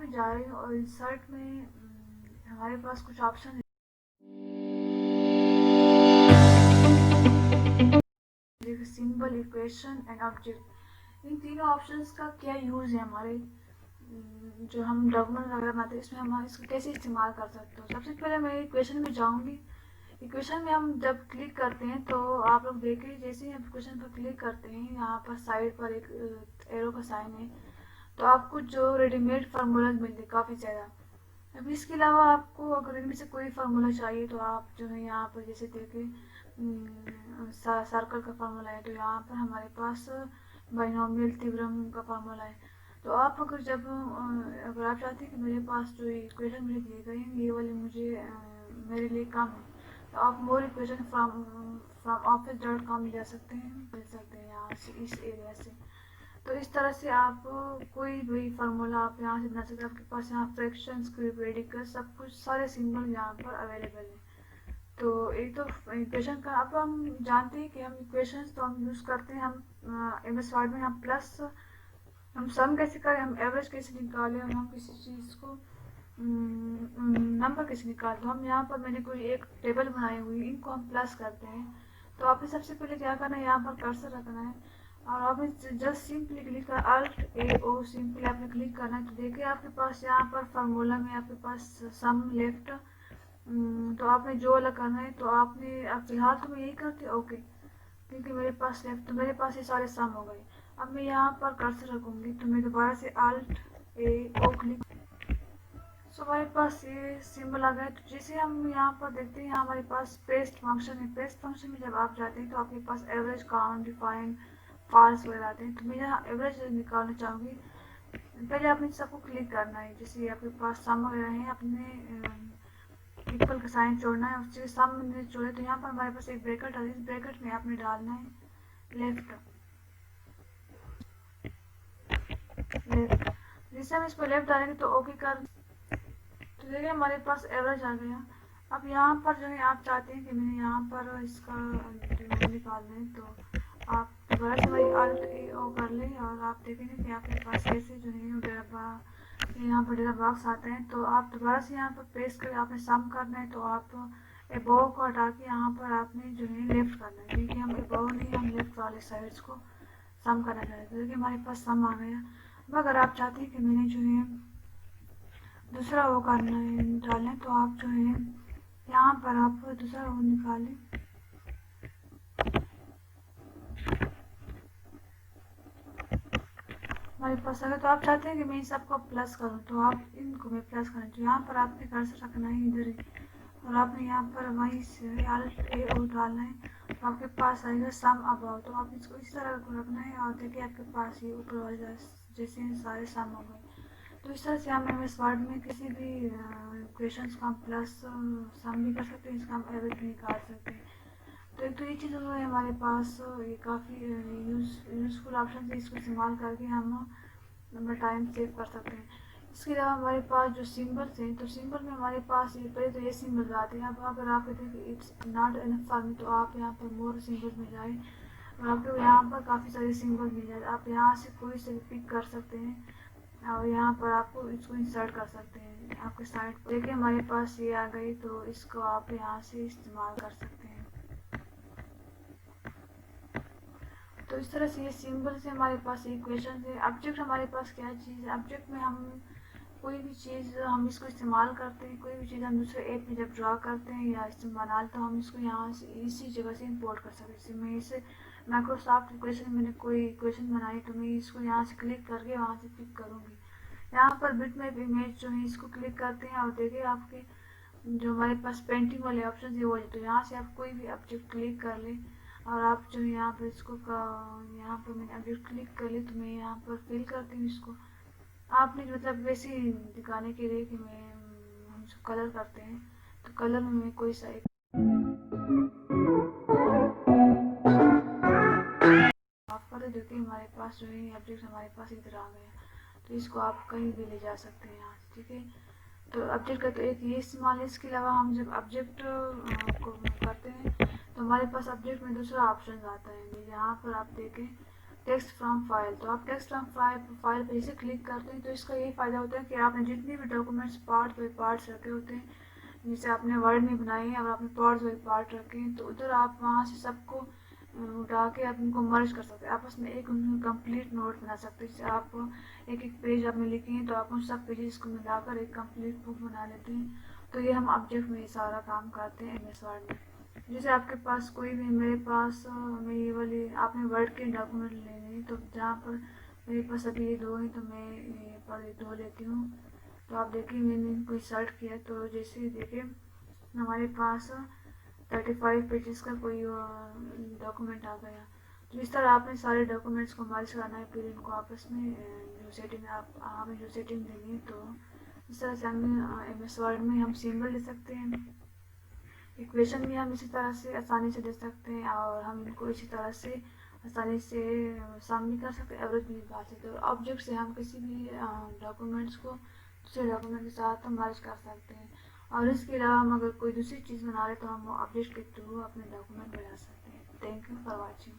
में जा रही हूँ और इंसर्ट में हमारे पास कुछ ऑप्शन है, सिंबल, इक्वेशन एंड ऑब्जेक्ट। इन तीनों ऑप्शंस का क्या यूज़ है हमारे जो हम डॉक्यूमेंट वगैरह बनाते हैं इसमें हम इसको कैसे इस्तेमाल कर सकते हो। सबसे पहले मैं इक्वेशन में जाऊँगी। इक्वेशन में हम जब क्लिक करते हैं तो आप लोग देखें, जैसे ही हम इक्वेशन पर क्लिक करते हैं यहाँ पर साइड पर एक एरो का साइन है, तो आपको जो रेडीमेड फार्मूला मिलते हैं काफ़ी ज़्यादा। अभी इसके अलावा आपको अगर इनमें से कोई फार्मूला चाहिए तो आप जो है यहाँ पर जैसे देखें सर्कल का फार्मूला है, तो यहाँ पर हमारे पास बाइनोमियल थ्योरम का फार्मूला है। तो आप अगर अगर आप चाहते हैं कि मेरे पास जो इक्वेशन मुझे दिए गए हैं ये वाले मुझे मेरे लिए कम है, तो आप मोर इक्वेशन फ्रॉम office.com जा सकते हैं, मिल सकते हैं यहाँ से, इस एरिया से। तो इस तरह से आप कोई भी फार्मूला आप यहाँ से बना सकते हैं। आपके पास यहाँ फ्रैक्शंस, क्यूब, रेडिकल सब कुछ सारे सिंबल यहाँ पर अवेलेबल है। तो एक तो इक्वेशन का अब हम जानते हैं कि हम इक्वेशंस तो हम यूज़ करते हैं, हम एमएस वर्ड में हम प्लस हम सम कैसे करें, हम एवरेज कैसे निकालें, और हम किसी चीज़ को नंबर कैसे निकालते हैं। हम यहाँ पर मैंने कोई एक टेबल बनाई हुई, इनको हम प्लस करते हैं। तो आपने सबसे पहले क्या करना है, यहाँ पर कर्सर रखना है और आपने जस्ट सिंपली क्लिक कर अल्ट ए ओ सिंपली आपने क्लिक करना है। तो देखिए आपके पास यहाँ पर फार्मूला में आपके पास सम लेफ्ट, तो आपने जो वाला करना है तो आपने अब फिलहाल तो मैं यही करती हूँ ओके, क्योंकि मेरे पास लेफ्ट तो मेरे पास ये सारे सम हो गए। अब मैं यहाँ पर कर्सर रखूँगी तो मैं दोबारा से अल्ट ए ओ क्लिक, सो हमारे पास ये सिंबल आ गया। तो जैसे हम यहाँ पर देखते हैं यहाँ हमारे पास पेस्ट फंक्शन है। पेस्ट फंक्शन में जब आप जाते हैं तो आपके पास एवरेज, काउंट, डिफाइन, फॉल्स वगैरह आते हैं। तो मैं यहाँ एवरेज निकालना चाहूँगी। पहले आपने सबको क्लिक करना है, जैसे आपके पास सम वगैरह है, अपने इक्वल का साइन छोड़ना है, उससे सम में छोड़े तो यहाँ पर हमारे पास एक ब्रैकेट है, इस ब्रैकेट में आपने डालना है लेफ्ट लेफ्ट। जैसे हम इसको लेफ्ट डालेंगे तो ओके कर, तो देखिए हमारे पास एवरेज आ गया। अब यहाँ पर जो है आप चाहते हैं कि मैंने यहाँ पर इसका निकालना है, तो आप दोबारा से वही अल्ट ए ओ कर लें और आप देखेंगे कि आपके पास ऐसे जो है यहाँ पर डेटा बॉक्स आते हैं। तो आप दोबारा से यहाँ पर पेस्ट करके आपने सम करना है, तो आप एबोव को हटा के यहाँ पर आपने जो है लेफ्ट करना है, क्योंकि हम एबोव नहीं, हम लेफ्ट वाले साइड्स को सम करना चाहते हैं। तो देखिए हमारे पास सम आ गया। अब अगर आप चाहते हैं कि मैंने जो है दूसरा वो करना है डालें, तो आप जो है यहाँ पर आप दूसरा वो निकालें, हमारे पास अगर तो आप चाहते हैं कि मैं इन सबको प्लस करूँ तो आप इनको मैं प्लस करूँ, तो यहाँ पर आपने कर्सर रखना है इधर ही और आपने यहाँ पर वहीं से अल्ट ए ओ डालना है, तो आपके पास आएगा सम अबाउट। तो आप इसको इस तरह रखना है और देखिए आपके पास ये ऊपर वाले जैसे सारे सम हो गए। तो इस तरह से हम एमएस वर्ड में किसी भी इक्वेशंस को हम प्लस सम भी कर सकते हैं, इसका हम एवरेज भी निकाल सकते हैं। तो ये चीज़ है हमारे पास, ये काफ़ी यूज़फुल ऑप्शन है, इसको इस्तेमाल करके हम अपना टाइम सेव कर सकते हैं। इसके अलावा हमारे पास जो सिंबल्स हैं, तो सिंबल में हमारे पास ये पहले तो ये सिंबल आते हैं। अब अगर आप कहते हैं कि it's not enough for me, तो आप यहाँ पर मोर सिंबल्स में जाएँ और आपको यहाँ पर काफ़ी सारे सिंबल मिल जाए। आप यहाँ से कोई से भी पिक कर सकते हैं और यहाँ पर आपको इसको इंसर्ट कर सकते हैं आपके साइड पर। देखिए हमारे पास ये आ गई, तो इसको आप यहाँ से इस्तेमाल कर सकते हैं। तो इस तरह से ये सिंबल से हमारे पास इक्वेशन है। ऑब्जेक्ट हमारे पास क्या चीज़ है, ऑब्जेक्ट में हम कोई भी चीज़ हम इसको इस्तेमाल करते हैं, कोई भी चीज़ हम दूसरे ऐप में जब ड्रा करते हैं या इस्तेमाल, तो हम इसको यहाँ से इसी जगह से इंपोर्ट कर सकते हैं। जैसे मैं इसे माइक्रोसॉफ्ट इक्वेशन मैंने कोई इक्वेशन बनाई, तो मैं इसको यहाँ से क्लिक करके वहाँ से पिक करूँगी। यहाँ पर बिटमैप इमेज जो है इसको क्लिक करते हैं और देखिए आपके जो हमारे पास पेंटिंग वाले ऑप्शन है वो है, तो यहाँ से आप कोई भी ऑब्जेक्ट क्लिक कर लें और आप जो यहाँ पर इसको यहाँ पर मैंने ऑब्जेक्ट क्लिक कर ली, तो मैं यहाँ पर फिल करती हूँ इसको। आपने मतलब वैसे ही दिखाने के लिए कि मैं हम सब कलर करते हैं, तो कलर में मैं कोई सा एक आप कर दे, कि हमारे पास जो है ऑब्जेक्ट हमारे पास इधर आ गया। तो इसको आप कहीं भी ले जा सकते हैं यहाँ से, ठीक है। तो ऑब्जेक्ट का तो एक ये इस्तेमाल है। इसके अलावा हम जब ऑब्जेक्ट को करते हैं तो हमारे पास ऑब्जेक्ट में दूसरा ऑप्शन आता है, यहाँ पर आप देखें टेक्स्ट फ्रॉम फाइल। तो आप टेक्स्ट फ्रॉम फाइल पर जैसे क्लिक करते हैं तो इसका यही फ़ायदा होता है कि आपने जितने भी डॉक्यूमेंट्स पार्ट बाई पार्ट्स रखे होते हैं, जैसे आपने वर्ड में बनाए हैं और आपने पार्ट्स बाई पार्ट रखे हैं, तो उधर आप वहाँ से सबको उठा के आप उनको मर्ज कर सकते हैं, आपस में एक कंप्लीट नोट बना सकते हैं। जैसे आप एक एक पेज आपने लिखे हैं तो आप उन सब पेजेस को मिलाकर एक कंप्लीट बुक बना लेते हैं। तो ये हम ऑब्जेक्ट में सारा काम करते हैं MS वर्ड में। जैसे आपके पास कोई भी, मेरे पास मेरी वाली आपने वर्ड के डॉक्यूमेंट लेने हैं, तो जहाँ पर मेरे पास अभी ये 2 हैं तो मैं ये पर 2 लेती हूँ। तो आप देखिए मैंने इनको सर्च किया तो जैसे ही देखिए हमारे पास 35 पेजेस का कोई डॉक्यूमेंट आ गया। तो इस तरह आपने सारे डॉक्यूमेंट्स को मर्ज करना है, फिर इनको आपस में जो सेटिंग हमें जो सेटिंग देनी है, तो इस तरह से हमें MS वर्ड में हम सिंबल दे सकते हैं, इक्वेशन भी हम इसी तरह से आसानी से दे सकते हैं, और हम इनको इसी तरह से आसानी से सम भी कर सकते हैं, एवरेज भी निकाल सकते हैं। और ऑब्जेक्ट से हम किसी भी डॉक्यूमेंट्स को दूसरे डॉक्यूमेंट के साथ हम मर्ज कर सकते हैं। और इसके अलावा हम अगर कोई दूसरी चीज़ बना रहे तो हम ऑब्जेक्ट के थ्रू अपने डॉक्यूमेंट बना सकते हैं। Thank you for watching.